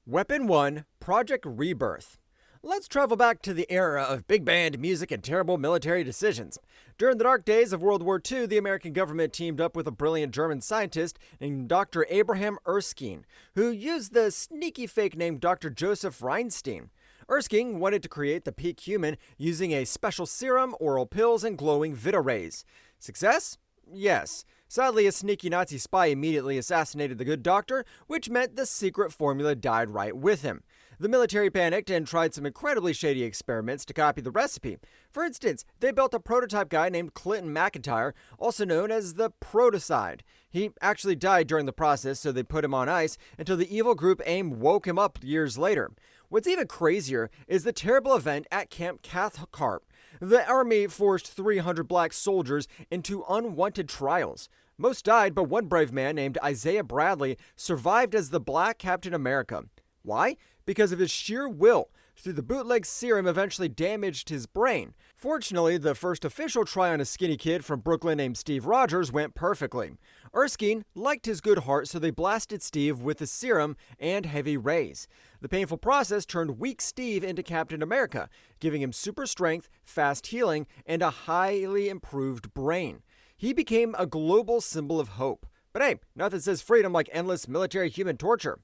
Weapon 1 Project Rebirth. Let's travel back to the era of big band music and terrible military decisions. During the dark days of World War II, the American government teamed up with a brilliant German scientist named Dr. Abraham Erskine, who used the sneaky fake name Dr. Joseph Reinstein. Erskine wanted to create the peak human using a special serum, oral pills, and glowing Vita rays. Success? Yes. Sadly, a sneaky Nazi spy immediately assassinated the good doctor, which meant the secret formula died right with him. The military panicked and tried some incredibly shady experiments to copy the recipe. For instance, they built a prototype guy named Clinton McIntyre, also known as the Protocide. He actually died during the process, so they put him on ice until the evil group AIM woke him up years later. What's even crazier is the terrible event at Camp Cathcart. The army forced 300 black soldiers into unwanted trials. Most died, but one brave man named Isaiah Bradley survived as the Black Captain America. Why? Because of his sheer will. Through the bootleg serum eventually damaged his brain. Fortunately, the first official try on a skinny kid from Brooklyn named Steve Rogers went perfectly. Erskine liked his good heart, so they blasted Steve with the serum and heavy rays. The painful process turned weak Steve into Captain America, giving him super strength, fast healing, and a highly improved brain. He became a global symbol of hope. But hey, nothing says freedom like endless military human torture.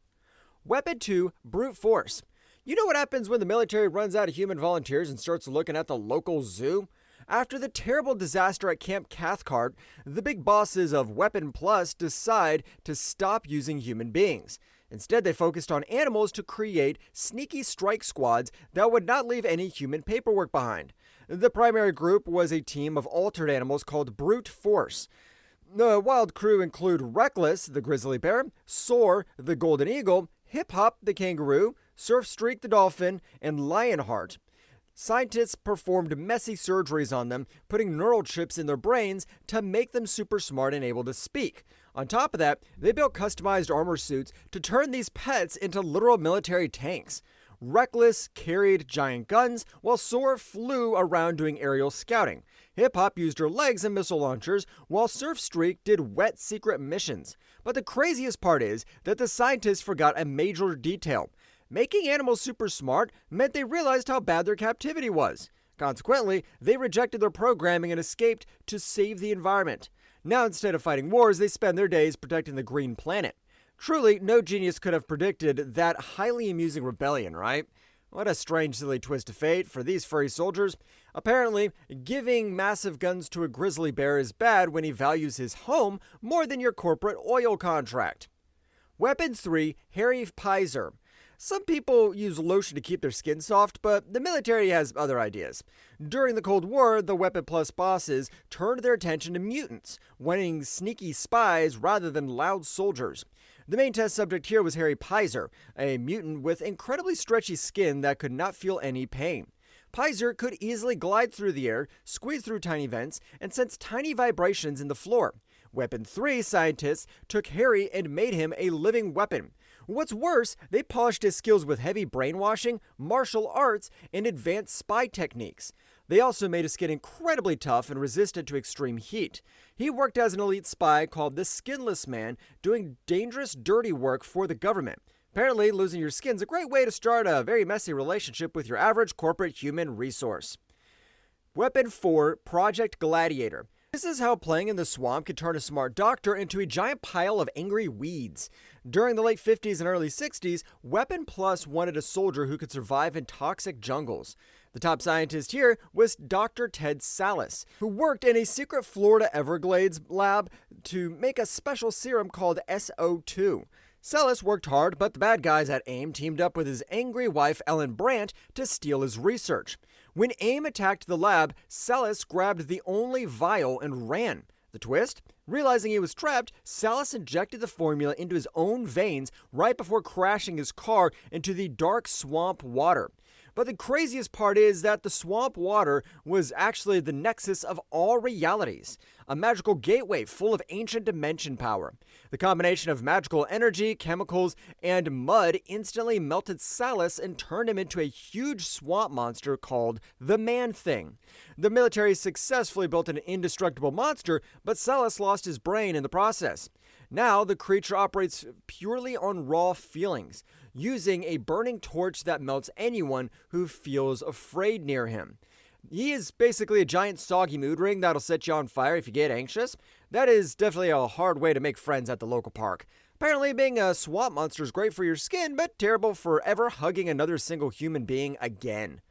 Weapon 2 Brute Force. You know what happens when the military runs out of human volunteers and starts looking at the local zoo? After the terrible disaster at Camp Cathcart, the big bosses of Weapon Plus decide to stop using human beings. Instead, they focused on animals to create sneaky strike squads that would not leave any human paperwork behind. The primary group was a team of altered animals called Brute Force. The wild crew include Reckless, the grizzly bear, Soar, the golden eagle, Hip Hop, the kangaroo, Surf Streak, the dolphin, and Lionheart. Scientists performed messy surgeries on them, putting neural chips in their brains to make them super smart and able to speak. On top of that, they built customized armor suits to turn these pets into literal military tanks. Reckless carried giant guns, while Soar flew around doing aerial scouting. Hip Hop used her legs and missile launchers, while Surf Streak did wet secret missions. But the craziest part is that the scientists forgot a major detail. Making animals super smart meant they realized how bad their captivity was. Consequently, they rejected their programming and escaped to save the environment. Now, instead of fighting wars, they spend their days protecting the green planet. Truly, no genius could have predicted that highly amusing rebellion, right? What a strange, silly twist of fate for these furry soldiers. Apparently, giving massive guns to a grizzly bear is bad when he values his home more than your corporate oil contract. Weapon 3 Hairy Piser. Some people use lotion to keep their skin soft, but the military has other ideas. During the Cold War, the Weapon Plus bosses turned their attention to mutants, wanting sneaky spies rather than loud soldiers. The main test subject here was Harry Piser, a mutant with incredibly stretchy skin that could not feel any pain. Piser could easily glide through the air, squeeze through tiny vents, and sense tiny vibrations in the floor. Weapon 3 scientists took Harry and made him a living weapon. What's worse, they polished his skills with heavy brainwashing, martial arts, and advanced spy techniques. They also made his skin incredibly tough and resistant to extreme heat. He worked as an elite spy called the Skinless Man, doing dangerous, dirty work for the government. Apparently, losing your skin's a great way to start a very messy relationship with your average corporate human resource. Weapon 4 Project Gladiator. This is how playing in the swamp could turn a smart doctor into a giant pile of angry weeds. During the late 50s and early 60s, Weapon Plus wanted a soldier who could survive in toxic jungles. The top scientist here was Dr. Ted Salas, who worked in a secret Florida Everglades lab to make a special serum called SO2. Salas worked hard, but the bad guys at AIM teamed up with his angry wife Ellen Brandt to steal his research. When AIM attacked the lab, Salas grabbed the only vial and ran. The twist? Realizing he was trapped, Salas injected the formula into his own veins right before crashing his car into the dark swamp water. But the craziest part is that the swamp water was actually the nexus of all realities, a magical gateway full of ancient dimension power. The combination of magical energy, chemicals, and mud instantly melted Salas and turned him into a huge swamp monster called the Man-Thing. The military successfully built an indestructible monster, but Salas lost his brain in the process. Now, the creature operates purely on raw feelings. using a burning torch that melts anyone who feels afraid near him. He is basically a giant soggy mood ring that'll set you on fire if you get anxious. That is definitely a hard way to make friends at the local park. Apparently, being a swamp monster is great for your skin, but terrible for ever hugging another single human being again.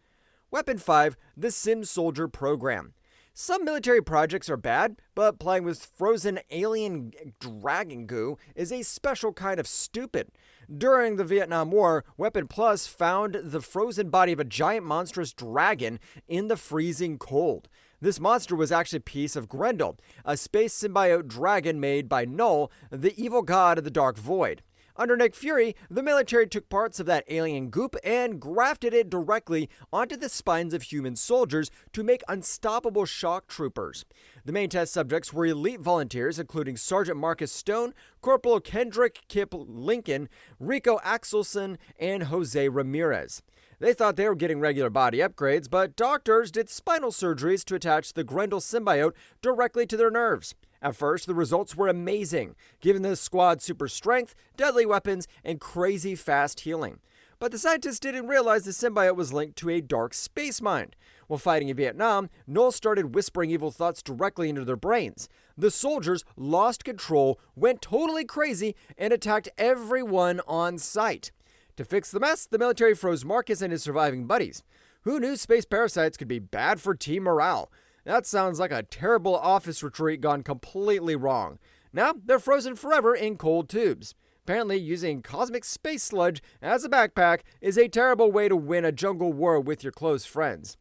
Weapon 5, the Sym-Soldier Program. Some military projects are bad, but playing with frozen alien dragon goo is a special kind of stupid. During the Vietnam War, Weapon Plus found the frozen body of a giant monstrous dragon in the freezing cold. This monster was actually a piece of Grendel, a space symbiote dragon made by Null, the evil god of the Dark Void. Under Nick Fury, the military took parts of that alien goop and grafted it directly onto the spines of human soldiers to make unstoppable shock troopers. The main test subjects were elite volunteers, including Sergeant Marcus Stone, Corporal Kendrick Kip Lincoln, Rico Axelson, and Jose Ramirez. They thought they were getting regular body upgrades, but doctors did spinal surgeries to attach the Grendel symbiote directly to their nerves. At first, the results were amazing, giving the squad super strength, deadly weapons, and crazy fast healing. But the scientists didn't realize the symbiote was linked to a dark space mind. While fighting in Vietnam, Null started whispering evil thoughts directly into their brains. The soldiers lost control, went totally crazy, and attacked everyone on sight. To fix the mess, the military froze Marcus and his surviving buddies. Who knew space parasites could be bad for team morale? That sounds like a terrible office retreat gone completely wrong. Now, they're frozen forever in cold tubes. Apparently, using cosmic space sludge as a backpack is a terrible way to win a jungle war with your close friends.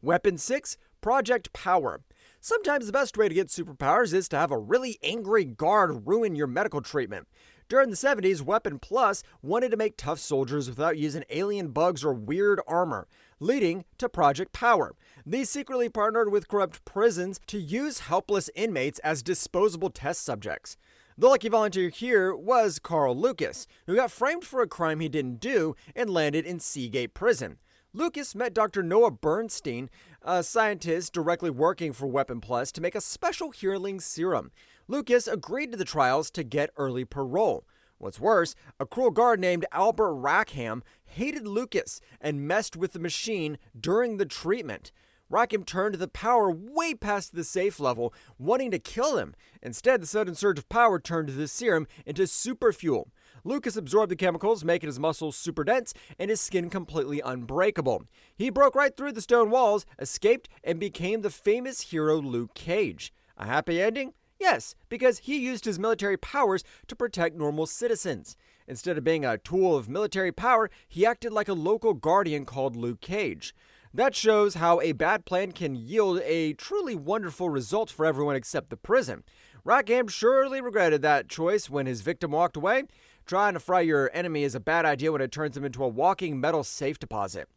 Weapon 6, Project Power. Sometimes the best way to get superpowers is to have a really angry guard ruin your medical treatment. During the 70s, Weapon Plus wanted to make tough soldiers without using alien bugs or weird armor, leading to Project Power. They secretly partnered with corrupt prisons to use helpless inmates as disposable test subjects. The lucky volunteer here was Carl Lucas, who got framed for a crime he didn't do and landed in Seagate Prison. Lucas met Dr. Noah Bernstein, a scientist directly working for Weapon Plus, to make a special healing serum. Lucas agreed to the trials to get early parole. What's worse, a cruel guard named Albert Rackham hated Lucas and messed with the machine during the treatment. Rackham turned the power way past the safe level, wanting to kill him. Instead, the sudden surge of power turned the serum into super fuel. Lucas absorbed the chemicals, making his muscles super dense and his skin completely unbreakable. He broke right through the stone walls, escaped, and became the famous hero Luke Cage. A happy ending? Yes, because he used his military powers to protect normal citizens. Instead of being a tool of military power, he acted like a local guardian called Luke Cage. That shows how a bad plan can yield a truly wonderful result for everyone except the prison. Rackham surely regretted that choice when his victim walked away. Trying to fry your enemy is a bad idea when it turns him into a walking metal safe deposit.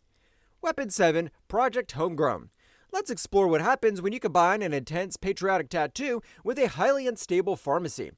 Weapon 7, Project Homegrown. Let's explore what happens when you combine an intense patriotic tattoo with a highly unstable pharmacy.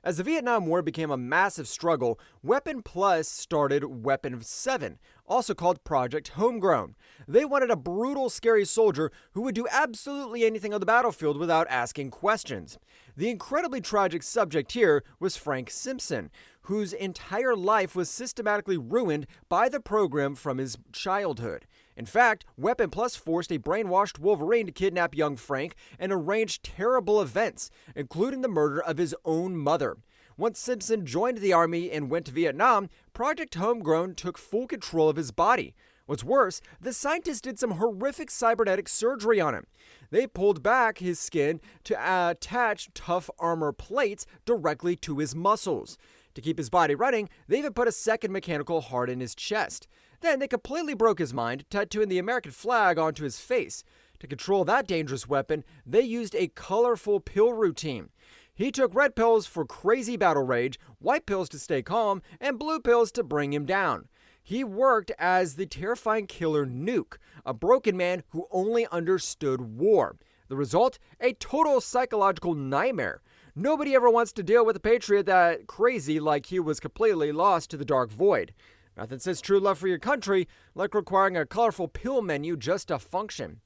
As the Vietnam War became a massive struggle, Weapon Plus started Weapon 7, also called Project Homegrown. They wanted a brutal, scary soldier who would do absolutely anything on the battlefield without asking questions. The incredibly tragic subject here was Frank Simpson, whose entire life was systematically ruined by the program from his childhood. In fact, Weapon Plus forced a brainwashed Wolverine to kidnap young Frank and arrange terrible events, including the murder of his own mother. Once Simpson joined the army and went to Vietnam, Project Homegrown took full control of his body. What's worse, the scientists did some horrific cybernetic surgery on him. They pulled back his skin to attach tough armor plates directly to his muscles. To keep his body running, they even put a second mechanical heart in his chest. Then they completely broke his mind, tattooing the American flag onto his face. To control that dangerous weapon, they used a colorful pill routine. He took red pills for crazy battle rage, white pills to stay calm, and blue pills to bring him down. He worked as the terrifying killer Nuke, a broken man who only understood war. The result? A total psychological nightmare. Nobody ever wants to deal with a patriot that crazy like he was completely lost to the Dark Void. Nothing says true love for your country like requiring a colorful pill menu just to function.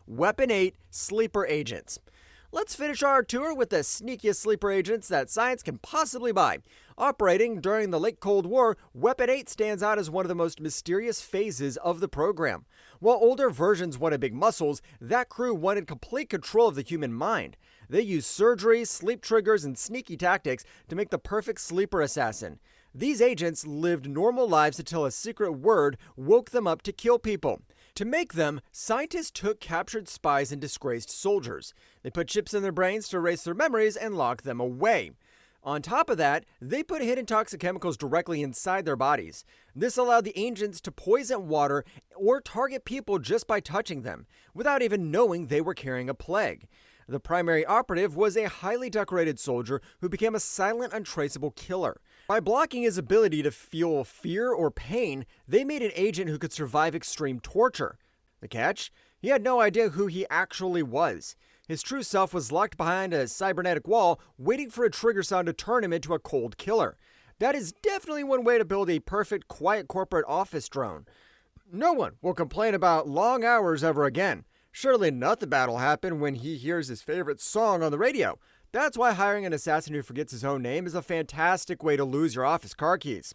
Weapon 8, Sleeper Agents. Let's finish our tour with the sneakiest sleeper agents that science can possibly buy. Operating during the late Cold War, Weapon 8 stands out as one of the most mysterious phases of the program. While older versions wanted big muscles, that crew wanted complete control of the human mind. They used surgery, sleep triggers, and sneaky tactics to make the perfect sleeper assassin. These agents lived normal lives until a secret word woke them up to kill people. To make them, scientists took captured spies and disgraced soldiers. They put chips in their brains to erase their memories and lock them away. On top of that, they put hidden toxic chemicals directly inside their bodies. This allowed the agents to poison water or target people just by touching them, without even knowing they were carrying a plague. The primary operative was a highly decorated soldier who became a silent, untraceable killer. By blocking his ability to feel fear or pain, they made an agent who could survive extreme torture. The catch? He had no idea who he actually was. His true self was locked behind a cybernetic wall, waiting for a trigger sound to turn him into a cold killer. That is definitely one way to build a perfect, quiet corporate office drone. No one will complain about long hours ever again. Surely nothing bad will happen when he hears his favorite song on the radio. That's why hiring an assassin who forgets his own name is a fantastic way to lose your office car keys.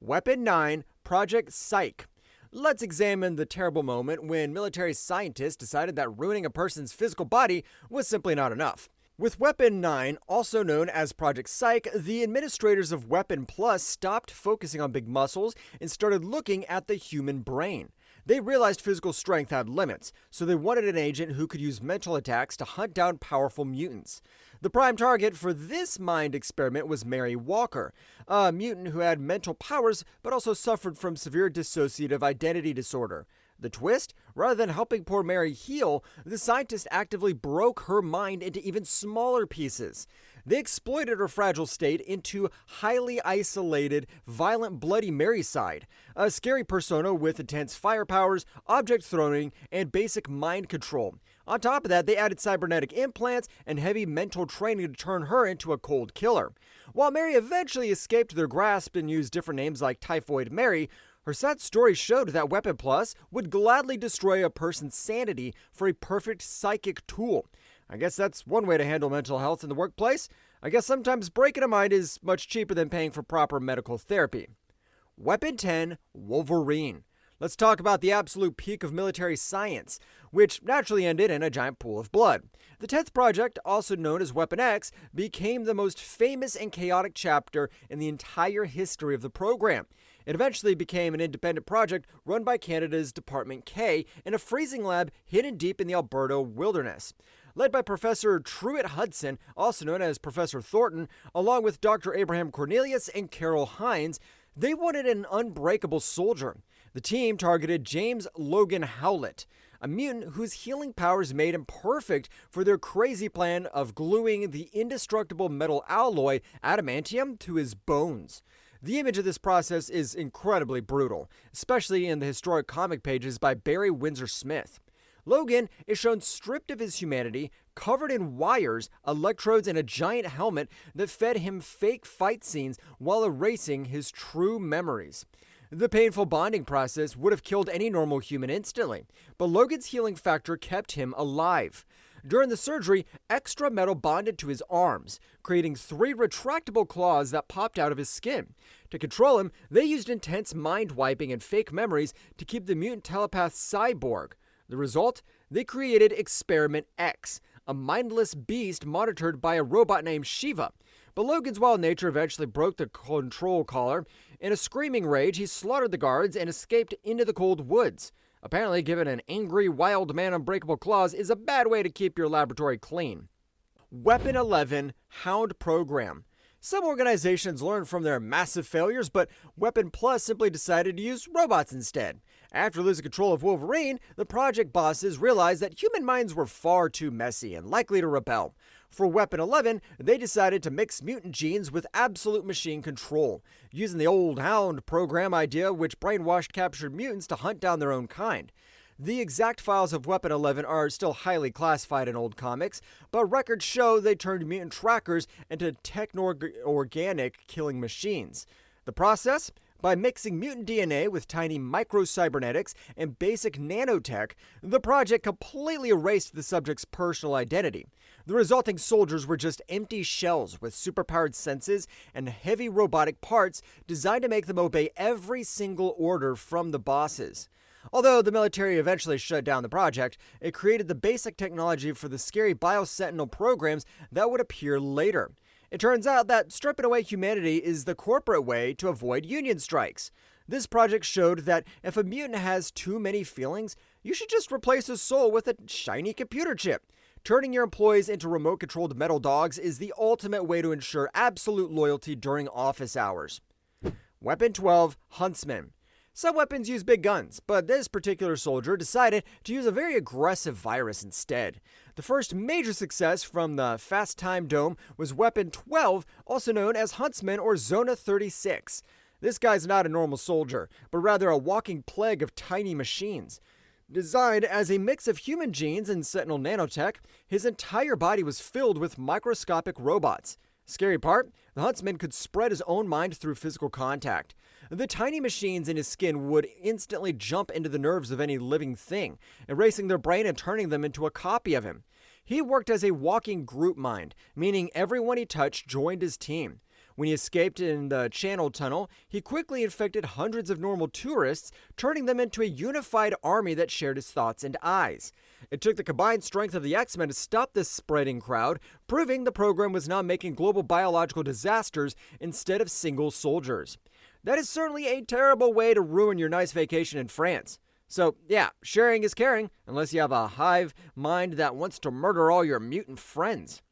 Weapon 9, Project Psych. Let's examine the terrible moment when military scientists decided that ruining a person's physical body was simply not enough. With Weapon 9, also known as Project Psych, the administrators of Weapon Plus stopped focusing on big muscles and started looking at the human brain. They realized physical strength had limits, so they wanted an agent who could use mental attacks to hunt down powerful mutants. The prime target for this mind experiment was Mary Walker, a mutant who had mental powers but also suffered from severe dissociative identity disorder. The twist? Rather than helping poor Mary heal, the scientists actively broke her mind into even smaller pieces. They exploited her fragile state into highly isolated, violent Bloody Mary side, a scary persona with intense fire powers, object throwing, and basic mind control. On top of that, they added cybernetic implants and heavy mental training to turn her into a cold killer. While Mary eventually escaped their grasp and used different names like Typhoid Mary, her sad story showed that Weapon Plus would gladly destroy a person's sanity for a perfect psychic tool. I guess that's one way to handle mental health in the workplace. I guess sometimes breaking a mind is much cheaper than paying for proper medical therapy. Weapon 10, Wolverine. Let's talk about the absolute peak of military science, which naturally ended in a giant pool of blood. The 10th project, also known as Weapon X, became the most famous and chaotic chapter in the entire history of the program. It eventually became an independent project run by Canada's Department K in a freezing lab hidden deep in the Alberta wilderness. Led by Professor Truett Hudson, also known as Professor Thornton, along with Dr. Abraham Cornelius and Carol Hines, they wanted an unbreakable soldier. The team targeted James Logan Howlett, a mutant whose healing powers made him perfect for their crazy plan of gluing the indestructible metal alloy adamantium to his bones. The image of this process is incredibly brutal, especially in the historic comic pages by Barry Windsor Smith. Logan is shown stripped of his humanity, covered in wires, electrodes, and a giant helmet that fed him fake fight scenes while erasing his true memories. The painful bonding process would have killed any normal human instantly, but Logan's healing factor kept him alive. During the surgery, extra metal bonded to his arms, creating 3 retractable claws that popped out of his skin. To control him, they used intense mind wiping and fake memories to keep the mutant telepath cyborg. The result? They created Experiment X, a mindless beast monitored by a robot named Shiva. But Logan's wild nature eventually broke the control collar. In a screaming rage, he slaughtered the guards and escaped into the cold woods. Apparently, giving an angry, wild man unbreakable claws is a bad way to keep your laboratory clean. Weapon 11, Hound Program. Some organizations learned from their massive failures, but Weapon Plus simply decided to use robots instead. After losing control of Wolverine, the project bosses realized that human minds were far too messy and likely to rebel. For Weapon 11, they decided to mix mutant genes with absolute machine control, using the old Hound Program idea which brainwashed captured mutants to hunt down their own kind. The exact files of Weapon 11 are still highly classified in old comics, but records show they turned mutant trackers into techno-organic killing machines. The process? By mixing mutant DNA with tiny micro-cybernetics and basic nanotech, the project completely erased the subject's personal identity. The resulting soldiers were just empty shells with superpowered senses and heavy robotic parts designed to make them obey every single order from the bosses. Although the military eventually shut down the project, it created the basic technology for the scary Biosentinel programs that would appear later. It turns out that stripping away humanity is the corporate way to avoid union strikes. This project showed that if a mutant has too many feelings, you should just replace his soul with a shiny computer chip. Turning your employees into remote-controlled metal dogs is the ultimate way to ensure absolute loyalty during office hours. Weapon 12, Huntsmen. Some weapons use big guns, but this particular soldier decided to use a very aggressive virus instead. The first major success from the Fast Time Dome was Weapon 12, also known as Huntsman or Zona 36. This guy's not a normal soldier, but rather a walking plague of tiny machines. Designed as a mix of human genes and Sentinel nanotech, his entire body was filled with microscopic robots. Scary part, the Huntsman could spread his own mind through physical contact. The tiny machines in his skin would instantly jump into the nerves of any living thing, erasing their brain and turning them into a copy of him. He worked as a walking group mind, meaning everyone he touched joined his team. When he escaped in the Channel Tunnel, he quickly infected hundreds of normal tourists, turning them into a unified army that shared his thoughts and eyes. It took the combined strength of the X-Men to stop this spreading crowd, proving the program was now making global biological disasters instead of single soldiers. That is certainly a terrible way to ruin your nice vacation in France. So, yeah, sharing is caring, unless you have a hive mind that wants to murder all your mutant friends.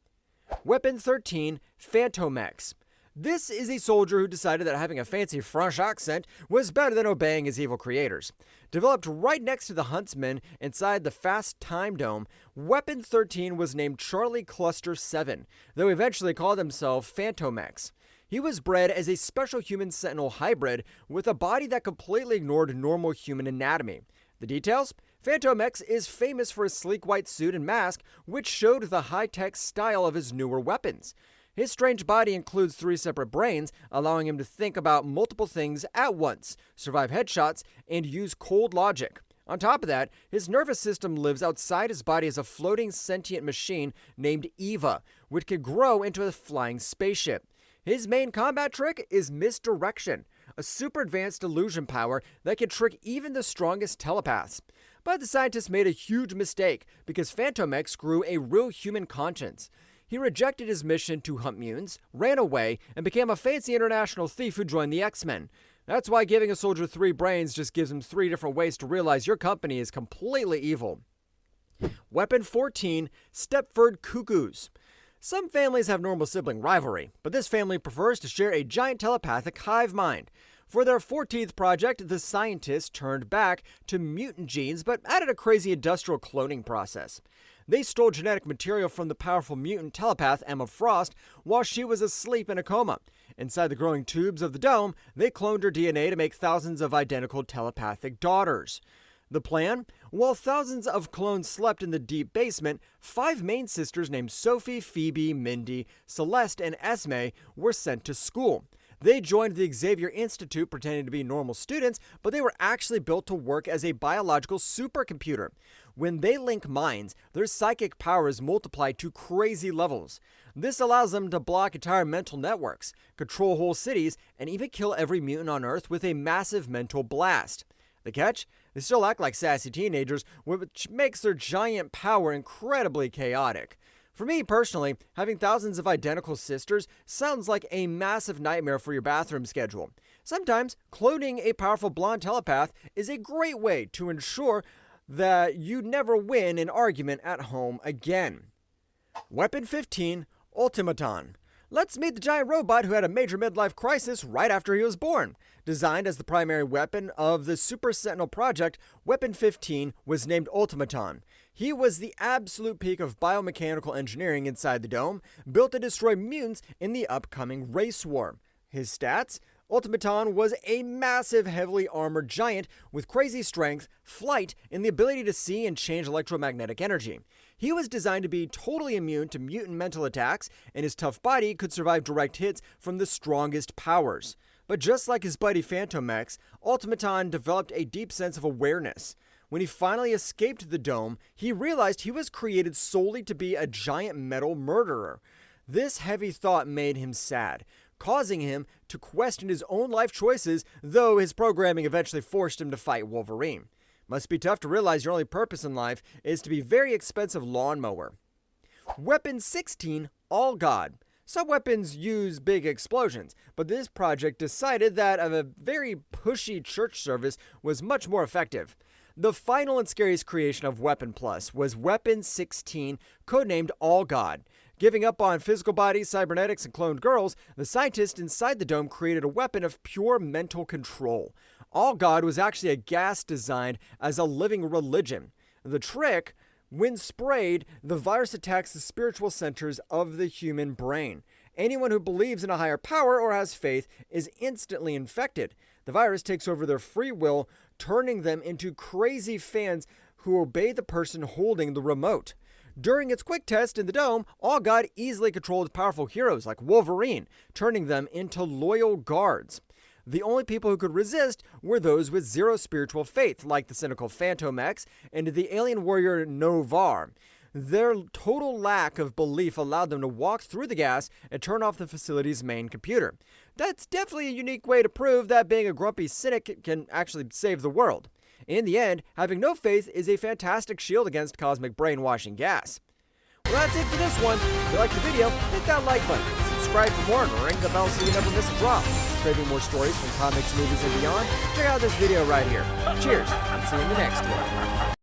Weapon 13, Fantomex. This is a soldier who decided that having a fancy French accent was better than obeying his evil creators. Developed right next to the Huntsmen inside the Fast Time Dome, Weapon 13 was named Charlie Cluster 7, though eventually called himself Fantomex. He was bred as a special human sentinel hybrid with a body that completely ignored normal human anatomy. The details? Fantomex is famous for his sleek white suit and mask, which showed the high-tech style of his newer weapons. His strange body includes 3 separate brains, allowing him to think about multiple things at once, survive headshots, and use cold logic. On top of that, his nervous system lives outside his body as a floating sentient machine named Eva, which can grow into a flying spaceship. His main combat trick is misdirection, a super advanced illusion power that can trick even the strongest telepaths. But the scientists made a huge mistake because Fantomex grew a real human conscience. He rejected his mission to hunt mutants, ran away, and became a fancy international thief who joined the X-Men. That's why giving a soldier 3 brains just gives him 3 different ways to realize your company is completely evil. Weapon 14, Stepford Cuckoos. Some families have normal sibling rivalry, but this family prefers to share a giant telepathic hive mind. For their 14th project, the scientists turned back to mutant genes but added a crazy industrial cloning process. They stole genetic material from the powerful mutant telepath Emma Frost while she was asleep in a coma. Inside the growing tubes of the dome, they cloned her DNA to make thousands of identical telepathic daughters. The plan? While thousands of clones slept in the deep basement, 5 main sisters named Sophie, Phoebe, Mindy, Celeste, and Esme were sent to school. They joined the Xavier Institute pretending to be normal students, but they were actually built to work as a biological supercomputer. When they link minds, their psychic powers multiply to crazy levels. This allows them to block entire mental networks, control whole cities, and even kill every mutant on Earth with a massive mental blast. The catch? They still act like sassy teenagers, which makes their giant power incredibly chaotic. For me personally, having thousands of identical sisters sounds like a massive nightmare for your bathroom schedule. Sometimes, cloning a powerful blonde telepath is a great way to ensure that you never win an argument at home again. Weapon 15, Ultimaton. Let's meet the giant robot who had a major midlife crisis right after he was born. Designed as the primary weapon of the Super Sentinel project, Weapon 15 was named Ultimaton. He was the absolute peak of biomechanical engineering inside the dome, built to destroy mutants in the upcoming race war. His stats? Ultimaton was a massive, heavily armored giant with crazy strength, flight, and the ability to see and change electromagnetic energy. He was designed to be totally immune to mutant mental attacks, and his tough body could survive direct hits from the strongest powers. But just like his buddy Fantomex, Ultimaton developed a deep sense of awareness. When he finally escaped the dome, he realized he was created solely to be a giant metal murderer. This heavy thought made him sad, causing him to question his own life choices, though his programming eventually forced him to fight Wolverine. Must be tough to realize your only purpose in life is to be a very expensive lawnmower. Weapon 16, All God. Some weapons use big explosions, but this project decided that a very pushy church service was much more effective. The final and scariest creation of Weapon Plus was Weapon 16, codenamed All God. Giving up on physical bodies, cybernetics, and cloned girls, the scientists inside the dome created a weapon of pure mental control. All God was actually a gas designed as a living religion. The trick: when sprayed, the virus attacks the spiritual centers of the human brain. Anyone who believes in a higher power or has faith is instantly infected. The virus takes over their free will, turning them into crazy fans who obey the person holding the remote. During its quick test in the dome, All God easily controlled powerful heroes like Wolverine, turning them into loyal guards. The only people who could resist were those with zero spiritual faith, like the cynical Fantomex and the alien warrior Novar. Their total lack of belief allowed them to walk through the gas and turn off the facility's main computer. That's definitely a unique way to prove that being a grumpy cynic can actually save the world. In the end, having no faith is a fantastic shield against cosmic brainwashing gas. Well, that's it for this one. If you liked the video, hit that like button, subscribe for more, and ring the bell so you never miss a drop. Craving more stories from comics, movies, and beyond? Check out this video right here. Cheers, and see you in the next one.